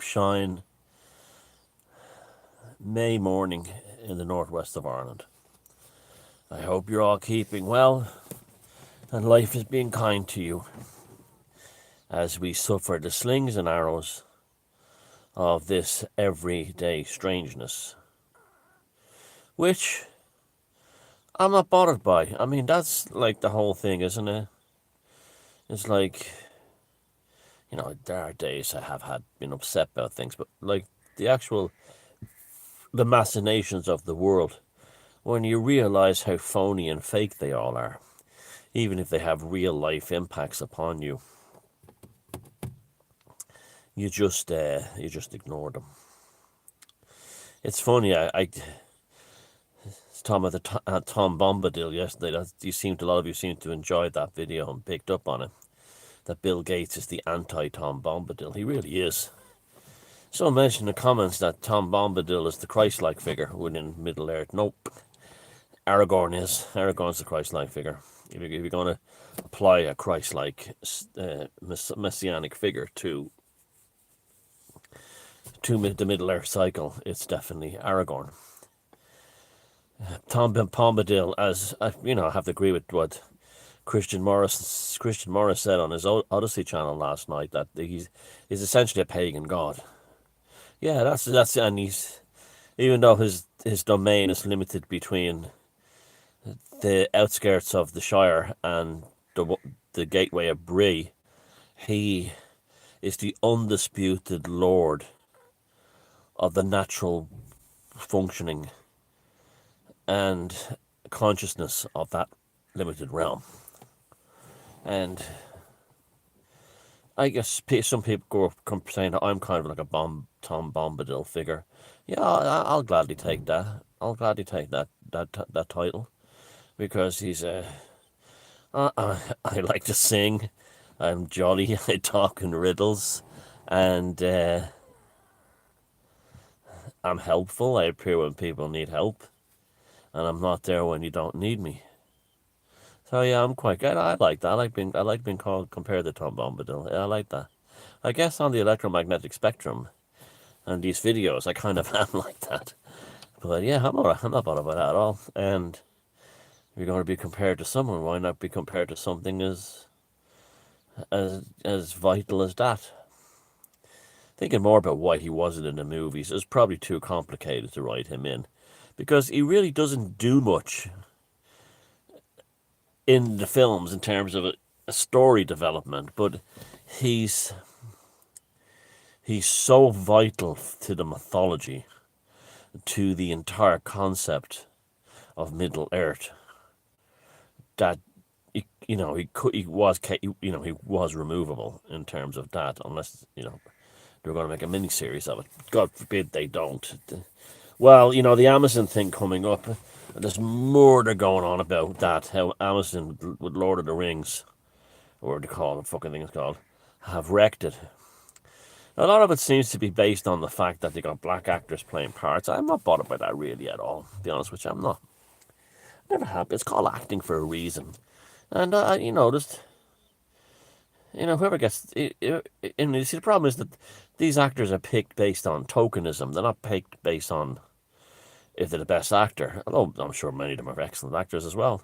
shine May morning in the northwest of Ireland. I hope you're all keeping well and life is being kind to you as we suffer the slings and arrows of this everyday strangeness, which I'm not bothered by. I mean, that's like the whole thing, isn't it? It's like, there are days I have been upset about things, but like the machinations of the world, when you realize how phony and fake they all are, even if they have real life impacts upon you, you just ignore them. It's funny. I was talking about the Tom Bombadil yesterday. A lot of you seem to enjoy that video and picked up on it. That Bill Gates is the anti-Tom Bombadil. He really is. Someone mentioned in the comments that Tom Bombadil is the Christ-like figure within Middle Earth. Nope. Aragorn's the Christ-like figure. If you're going to apply a Christ-like messianic figure to the Middle Earth cycle, it's definitely Aragorn. Tom Bombadil, as I have to agree with what Christian Morris said on his Odyssey channel last night, that he's essentially a pagan god. Yeah, that's and he's, even though his domain is limited between the outskirts of the Shire and the gateway of Bree, he is the undisputed lord of the natural functioning and consciousness of that limited realm. And I guess some people go up saying that I'm kind of like a Tom Bombadil figure. Yeah, I'll gladly take that. I'll gladly take that title, because he's I like to sing. I'm jolly. I talk in riddles, and I'm helpful. I appear when people need help, and I'm not there when you don't need me. So yeah, I'm quite good. I like that. I like being compared to Tom Bombadil. Yeah, I like that. I guess on the electromagnetic spectrum and these videos, I kind of am like that. But yeah, I'm not bothered by that at all. And if you're going to be compared to someone, why not be compared to something as vital as that? Thinking more about why he wasn't in the movies, it's probably too complicated to write him in, because he really doesn't do much in the films in terms of a story development, but he's so vital to the mythology, to the entire concept of Middle Earth, that he was removable in terms of that, unless they're going to make a mini series of it. God forbid they don't. Well, the Amazon thing coming up, there's murder going on about that, how Amazon with Lord of the Rings, or what they call the fucking thing is called, have wrecked it. A lot of it seems to be based on the fact that they got black actors playing parts. I'm not bothered by that really at all, to be honest with you. I'm not. Never have. It's called acting for a reason. And just whoever gets, and you see, the problem is that these actors are picked based on tokenism. They're not picked based on if they're the best actor, although I'm sure many of them are excellent actors as well.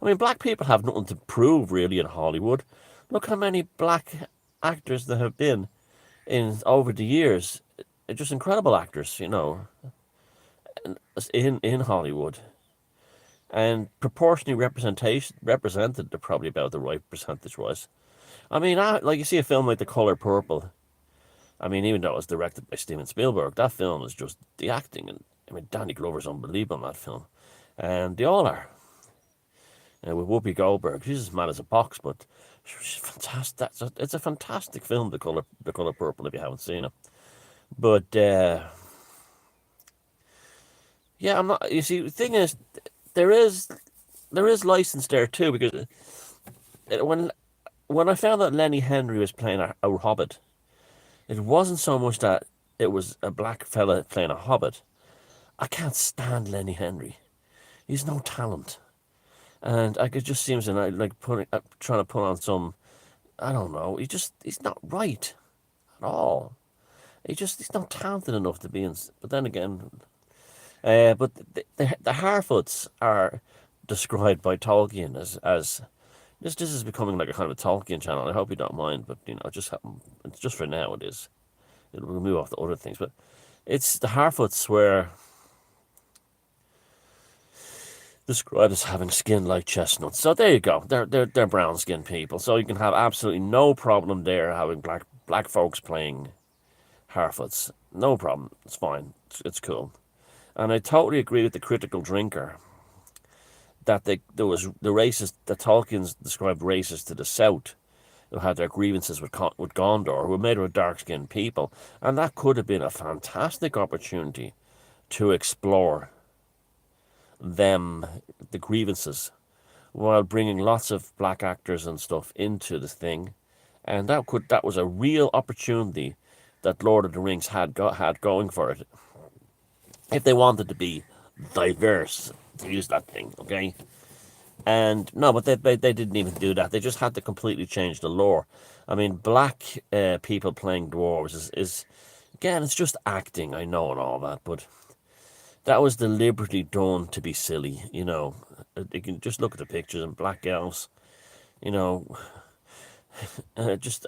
I mean, black people have nothing to prove really in Hollywood. Look how many black actors there have been over the years. Just incredible actors, in Hollywood. And proportionally represented, they're probably about the right percentage-wise. I mean, like you see a film like The Color Purple. I mean, even though it was directed by Steven Spielberg, that film is just the acting. And I mean, Danny Glover's unbelievable in that film. And they all are. And with Whoopi Goldberg, she's as mad as a box, but she's fantastic. It's a fantastic film, The Color Purple, if you haven't seen it. But, yeah, I'm not, you see, the thing is, there is license there too, because when I found out Lenny Henry was playing a hobbit, it wasn't so much that it was a black fella playing a hobbit. I can't stand Lenny Henry. He's no talent. And I could just seems like trying to put on some, I don't know, he's not right at all. He's not talented enough to be in. But then again, but the Harfoots are described by Tolkien as this is becoming like a kind of a Tolkien channel. I hope you don't mind, but it's just for now. It is. We'll move off to other things, but it's the Harfoots were described as having skin like chestnuts. So there you go. They're brown skinned people. So you can have absolutely no problem there having black folks playing Harfoots. No problem. It's fine. It's cool. And I totally agree with the critical drinker that there was the racists that Tolkien's described racists to the south who had their grievances with Gondor, who were made of dark skinned people, and that could have been a fantastic opportunity to explore them, the grievances, while bringing lots of black actors and stuff into the thing, and that was a real opportunity that Lord of the Rings had going for it, if they wanted to be diverse, to use that thing, okay? And no, but they didn't even do that. They just had to completely change the lore. I mean, black people playing dwarves is again, it's just acting, I know, and all that, but that was deliberately done to be silly, you know. You can just look at the pictures and black elves, you know, just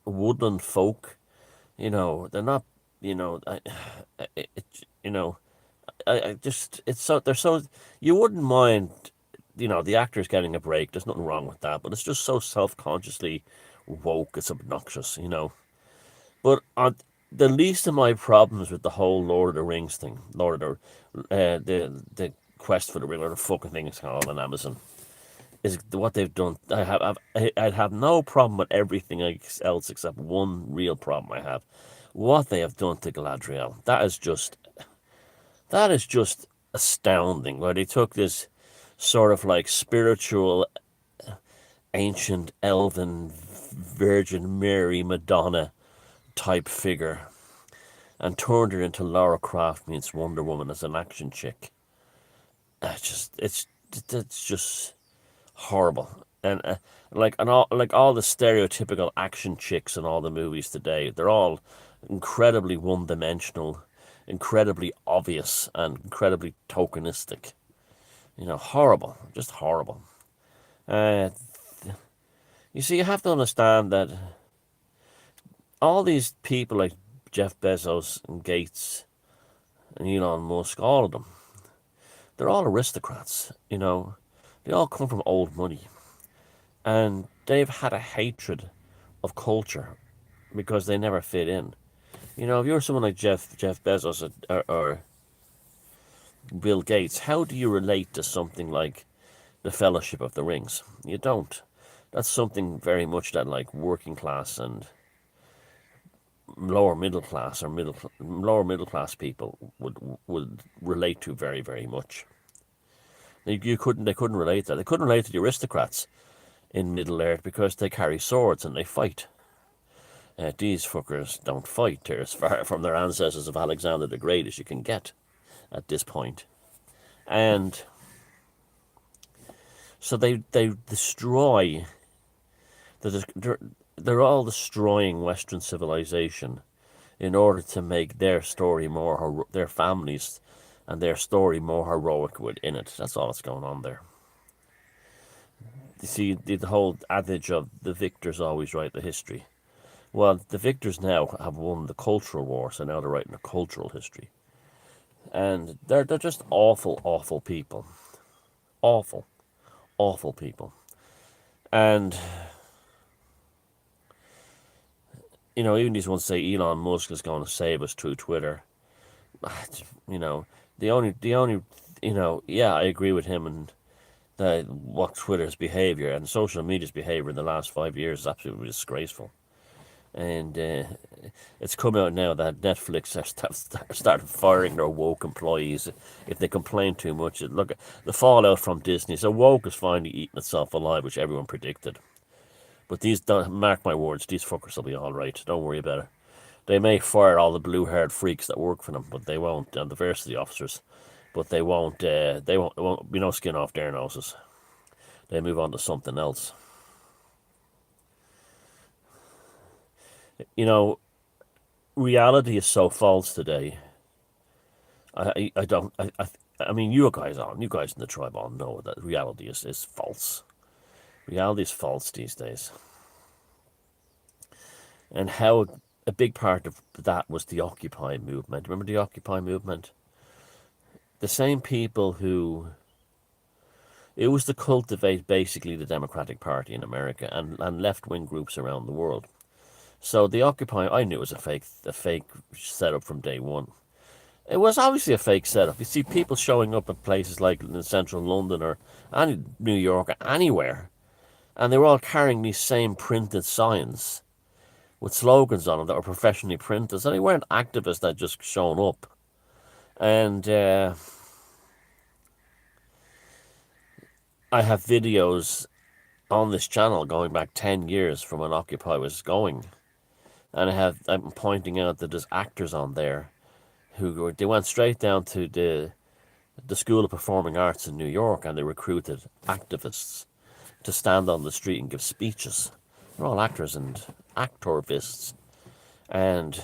woodland folk, you know. They're not, you know, you know, I just it's so they're so you wouldn't mind, you know, the actors getting a break. There's nothing wrong with that, but it's just so self-consciously woke. It's obnoxious, you know. But the least of my problems with the whole Lord of the Rings thing, the quest for the ring, or the fucking thing it's called on Amazon, is what they've done. I have no problem with everything else except one real problem I have. What they have done to Galadriel, that is just astounding. Where they took this sort of like spiritual, ancient elven Virgin Mary Madonna type figure and turned her into Lara Croft meets Wonder Woman as an action chick. It's just horrible. And all the stereotypical action chicks in all the movies today, they're all incredibly one-dimensional, incredibly obvious, and incredibly tokenistic. You know, horrible, just horrible. Uh, you see, you have to understand that all these people like Jeff Bezos and Gates and Elon Musk, all of them, they're all aristocrats, you know. They all come from old money. And they've had a hatred of culture because they never fit in. You know, if you're someone like Jeff Bezos or Bill Gates, how do you relate to something like the Fellowship of the Rings? You don't. That's something very much that like working class and lower middle class or lower middle class people would relate to very, very much. They couldn't relate to that. They couldn't relate to the aristocrats in Middle Earth because they carry swords and they fight. These fuckers don't fight. They're as far from their ancestors of Alexander the Great as you can get at this point. And so they destroy, they're all destroying Western civilization in order to make their story more, their families and their story more heroic within it. That's all that's going on there. You see, the whole adage of the victors always write the history. Well, the victors now have won the cultural war, so now they're writing a cultural history. And they're just awful, awful people. Awful, awful people. And, you know, even these ones say Elon Musk is going to save us through Twitter. You know, the only, you know, yeah, I agree with him and what Twitter's behaviour and social media's behaviour in the last 5 years is absolutely disgraceful. And it's come out now that Netflix started firing their woke employees if they complain too much. Look at the fallout from Disney. So woke is finally eating itself alive, which everyone predicted. But mark my words, these fuckers will be all right. Don't worry about it. They may fire all the blue-haired freaks that work for them, but they won't. And diversity officers, but they won't. They won't be no skin off their noses. They move on to something else. You know, reality is so false today. I don't I mean you guys in the tribe all know that reality is false. Reality is false these days. And how a big part of that was the Occupy movement. Remember the Occupy movement? The same people who it was to cultivate basically the Democratic Party in America and left wing groups around the world. So the Occupy I knew was a fake setup from day one. It was obviously a fake setup. You see people showing up at places like in central London or New York or anywhere, and they were all carrying these same printed signs with slogans on them that were professionally printed. So they weren't activists that just shown up. And I have videos on this channel going back 10 years from when Occupy was going. And I'm pointing out that there's actors on there they went straight down to the School of Performing Arts in New York and they recruited activists to stand on the street and give speeches. They're all actors and actorists. And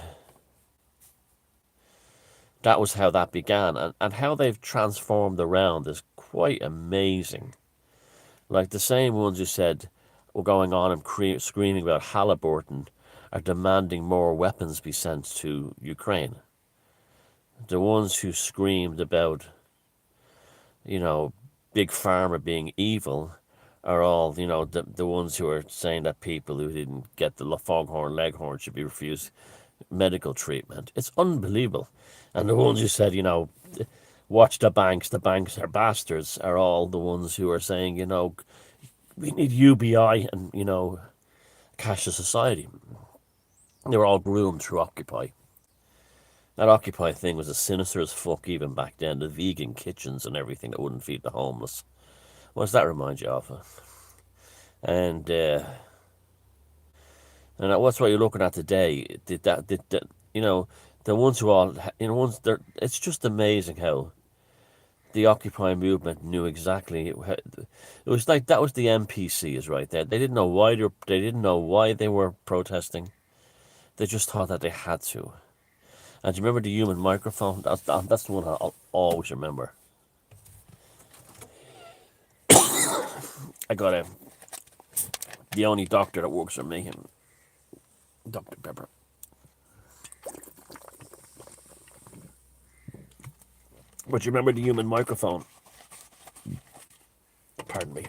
that was how that began. And how they've transformed around is quite amazing. Like the same ones who said were going on and screaming about Halliburton are demanding more weapons be sent to Ukraine. The ones who screamed about, Big Pharma being evil are all, the ones who are saying that people who didn't get the foghorn leghorn should be refused medical treatment. It's unbelievable. And the ones who said, watch the banks are bastards, are all the ones who are saying, we need UBI and, cashless society. They were all groomed through Occupy. That Occupy thing was as sinister as fuck even back then. The vegan kitchens and everything that wouldn't feed the homeless. What does that remind you of? And what's what you're looking at today. The ones who all, it's just amazing how the Occupy movement knew exactly. It was like that was the NPCs right there. They didn't know why they were protesting. They just thought that they had to. And do you remember the human microphone? That's the one I'll always remember. I got the only doctor that works for me, Dr. Pepper. But you remember the human microphone? Pardon me.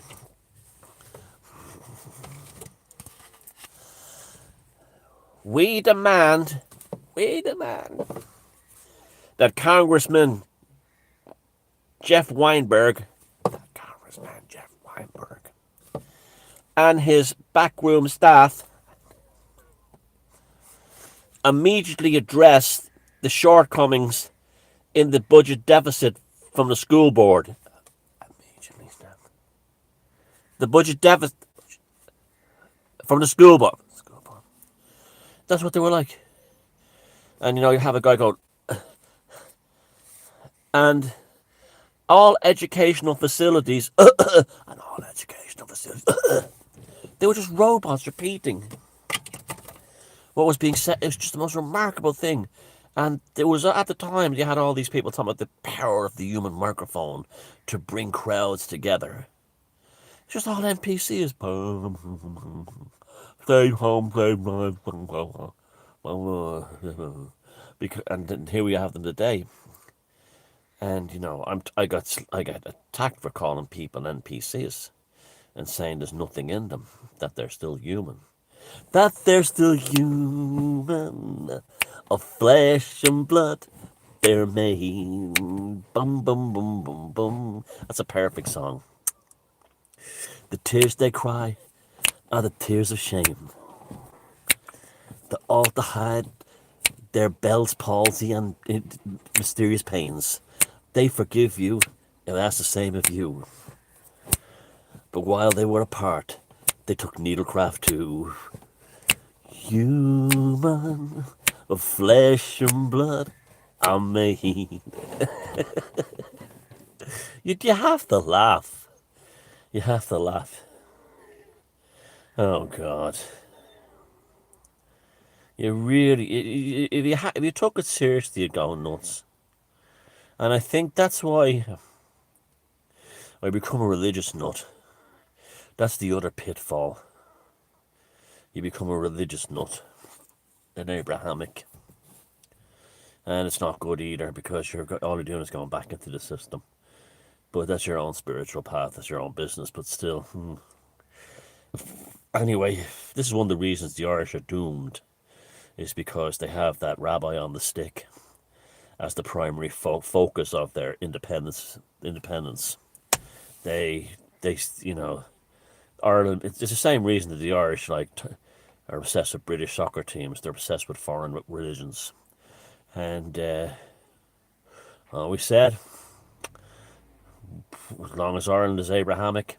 We demand that Congressman Jeff Weinberg and his backroom staff immediately address the shortcomings in the budget deficit from the school board. The budget deficit from the school board. That's what they were like. And you have a guy going, and all educational facilities, they were just robots repeating what was being said. It was just the most remarkable thing. And there was, at the time, you had all these people talking about the power of the human microphone to bring crowds together. It's just all NPCs. Stay home, save lives. And then here we have them today. And I got attacked for calling people NPCs and saying there's nothing in them, that they're still human. That they're still human, of flesh and blood they're made. Bum, bum, bum, bum, bum. That's a perfect song. The tears they cry are the tears of shame. The all to hide their Bell's palsy and mysterious pains. They forgive you, and that's the same of you. But while they were apart, they took needlecraft too. Human of flesh and blood, I'm made. You have to laugh. You have to laugh. Oh, God. You really, if you took it seriously, you'd go nuts. And I think that's why I become a religious nut. That's the other pitfall. You become a religious nut, an Abrahamic. And it's not good either because all you're doing is going back into the system. But that's your own spiritual path, that's your own business, but still. Anyway, this is one of the reasons the Irish are doomed, is because they have that rabbi on the stick as the primary focus of their independence. They, Ireland. It's the same reason that the Irish are obsessed with British soccer teams. They're obsessed with foreign religions, and we said, as long as Ireland is Abrahamic,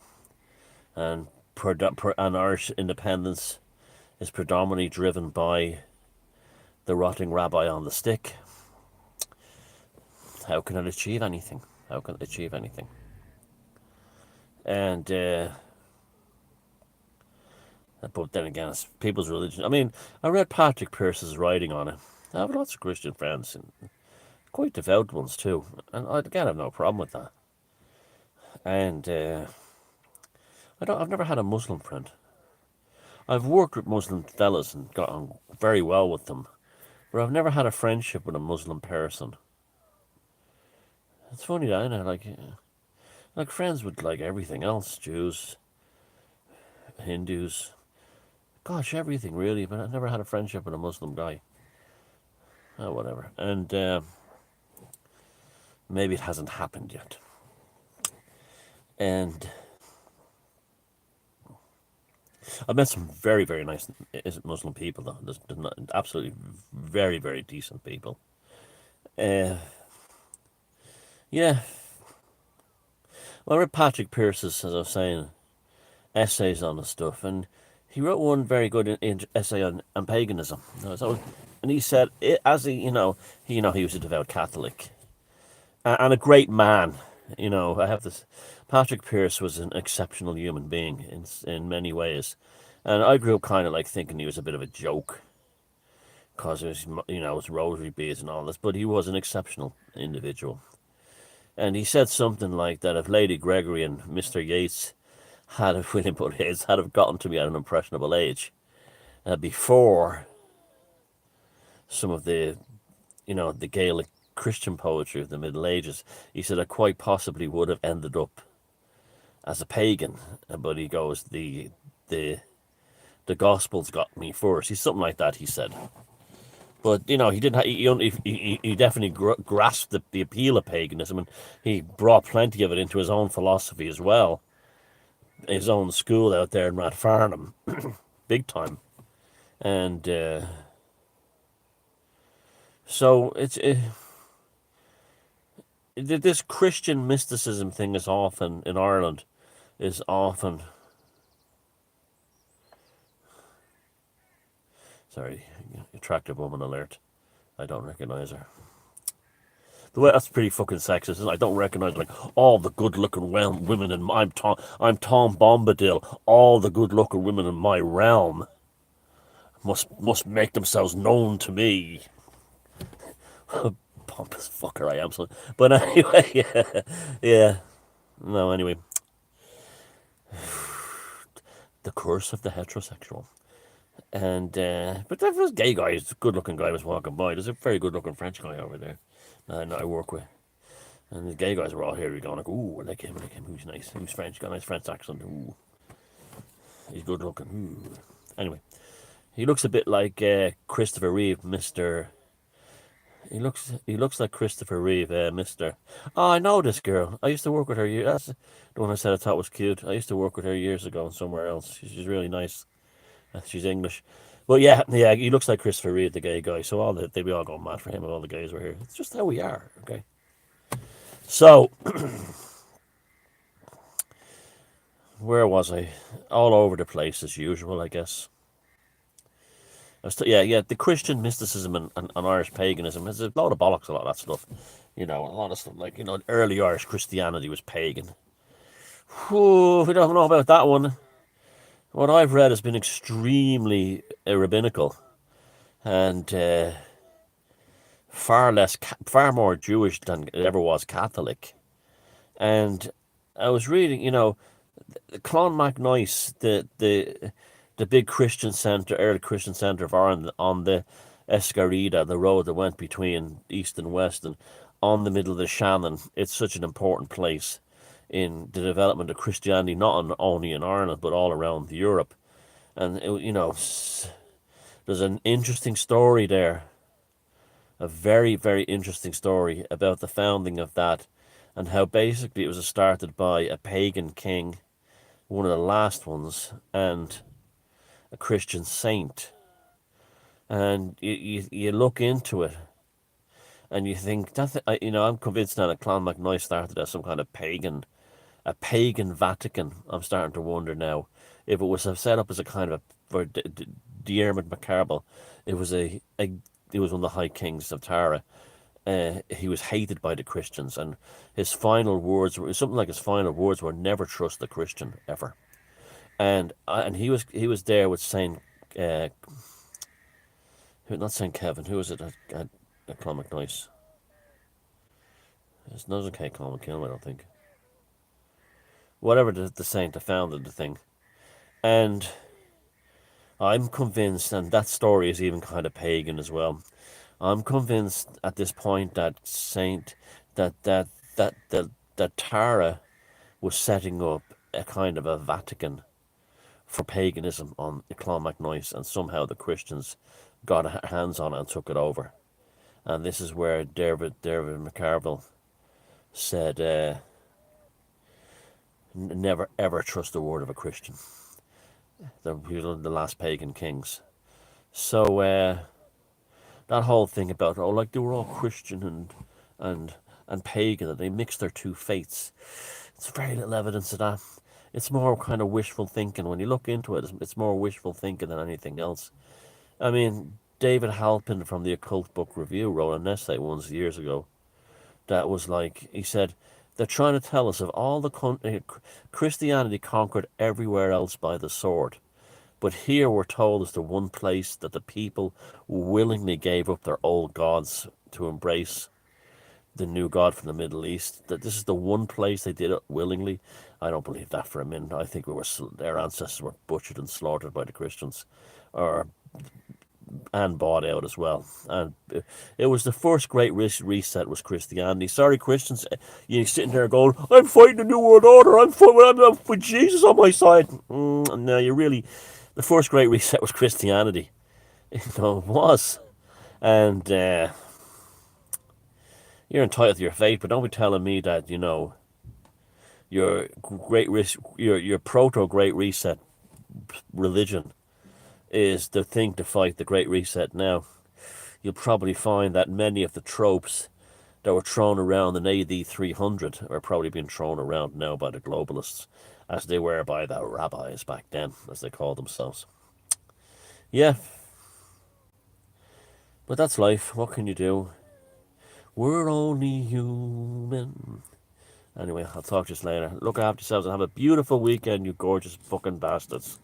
and Irish independence is predominantly driven by the rotting rabbi on the stick, how can it achieve anything? How can it achieve anything? And but then again, it's people's religion. I mean, I read Patrick Pearse's writing on it. I have lots of Christian friends, and quite devout ones too, and I again have no problem with that. And I've never had a Muslim friend. I've worked with Muslim fellas and got on very well with them, but I've never had a friendship with a Muslim person. It's funny that, isn't it? Like friends with like everything else, Jews, Hindus, gosh, everything really. But I've never had a friendship with a Muslim guy. Oh, whatever. And maybe it hasn't happened yet. And I've met some very, very nice Muslim people, though. There's absolutely very, very decent people. Yeah. Well, I read Patrick Pearse's, as I was saying, essays on the stuff, and he wrote one very good essay on paganism. And he said, he was a devout Catholic and a great man. I have this. Patrick Pearse was an exceptional human being in many ways, and I grew up kind of like thinking he was a bit of a joke because it was, his rosary beads and all this. But he was an exceptional individual, and he said something like that: if Lady Gregory and Mr. Yeats had have gotten to me at an impressionable age, before some of the Gaelic Christian poetry of the Middle Ages, he said I quite possibly would have ended up as a pagan. But he goes, the Gospels got me first. He's something like that. He said, but he didn't. He definitely grasped the appeal of paganism, and he brought plenty of it into his own philosophy as well. His own school out there in Rathfarnham, big time, and so this Christian mysticism thing is often in Ireland is often. Sorry, attractive woman alert. I don't recognize her. The way that's pretty fucking sexist. Isn't it? I don't recognize like all the good-looking women in I'm Tom Bombadil. All the good-looking women in my realm must make themselves known to me. Pompous fucker I am. So, but anyway, yeah. No, anyway, the curse of the heterosexual. And but there was a gay guy, a good-looking guy was walking by. There's a very good-looking French guy over there. I work with. And the gay guys were all here. We going like, ooh, I like him. Who's nice? Who's French? Got a nice French accent. Ooh, he's good looking. Ooh. Anyway, he looks a bit like Christopher Reeve, Mister. He looks like Christopher Reeve, Mister. Oh, I know this girl. I used to work with her. That's the one I said I thought was cute. I used to work with her years ago somewhere else. She's really nice. She's English. But yeah, he looks like Christopher Reeve, the gay guy. So they'd be all going mad for him, and all the gays were here. It's just how we are, okay? So, where was I? All over the place as usual, I guess. The Christian mysticism and Irish paganism is a load of bollocks. A lot of that stuff, a lot of stuff like early Irish Christianity was pagan. Whew, we don't know about that one. What I've read has been extremely rabbinical. and far more Jewish than it ever was Catholic. And I was reading, Clonmacnoise, the big Christian centre, early Christian centre of Ireland, on the Escarida, the road that went between east and west, and on the middle of the Shannon. It's such an important place in the development of Christianity, not only in Ireland but all around Europe. And there's an interesting story there, a very, very interesting story about the founding of that, and how basically it was started by a pagan king, one of the last ones, and a Christian saint. And you look into it and you think that, I'm convinced now that Clonmacnoise started as some kind of a pagan Vatican. I'm starting to wonder now if it was set up as a kind of for Diarmid MacCarbal. It was he was one of the high kings of Tara. He was hated by the Christians, and his final words were something like never trust the Christian ever. And he was there with Saint, not Saint Kevin. Who was it at Clonmacnoise? It doesn't Kate Clonmacnoise, I don't think. Whatever the saint that founded the thing, and I'm convinced, and that story is even kind of pagan as well. I'm convinced at this point that Saint that Tara was setting up a kind of a Vatican for paganism on Clonmacnoise, and somehow the Christians got hands on it and took it over. And this is where David MacCarbal said, "Never ever trust the word of a Christian." He was one of the last pagan kings. So that whole thing about like they were all Christian and pagan, that they mixed their two faiths. It's very little evidence of that. It's more kind of wishful thinking. When you look into it, it's more wishful thinking than anything else. I mean, David Halpin from the Occult Book Review wrote an essay once years ago that was like, he said, they're trying to tell us of all the Christianity conquered everywhere else by the sword. But here we're told is the one place that the people willingly gave up their old gods to embrace the new god from the Middle East. That this is the one place they did it willingly. I don't believe that for a minute. I think their ancestors were butchered and slaughtered by the Christians, and bought out as well. And it was the first great reset was Christianity. Sorry, Christians, you're sitting there going, "I'm fighting the New World Order. I'm with Jesus on my side." No, you really, the first great reset was Christianity. It was, and you're entitled to your faith, but don't be telling me that your proto great reset religion is the thing to fight the Great Reset now. You'll probably find that many of the tropes that were thrown around in AD 300 are probably being thrown around now by the globalists, as they were by the rabbis back then, as they called themselves. Yeah, but that's life. What can you do? We're only human. Anyway, I'll talk to you later. Look after yourselves and have a beautiful weekend, you gorgeous fucking bastards.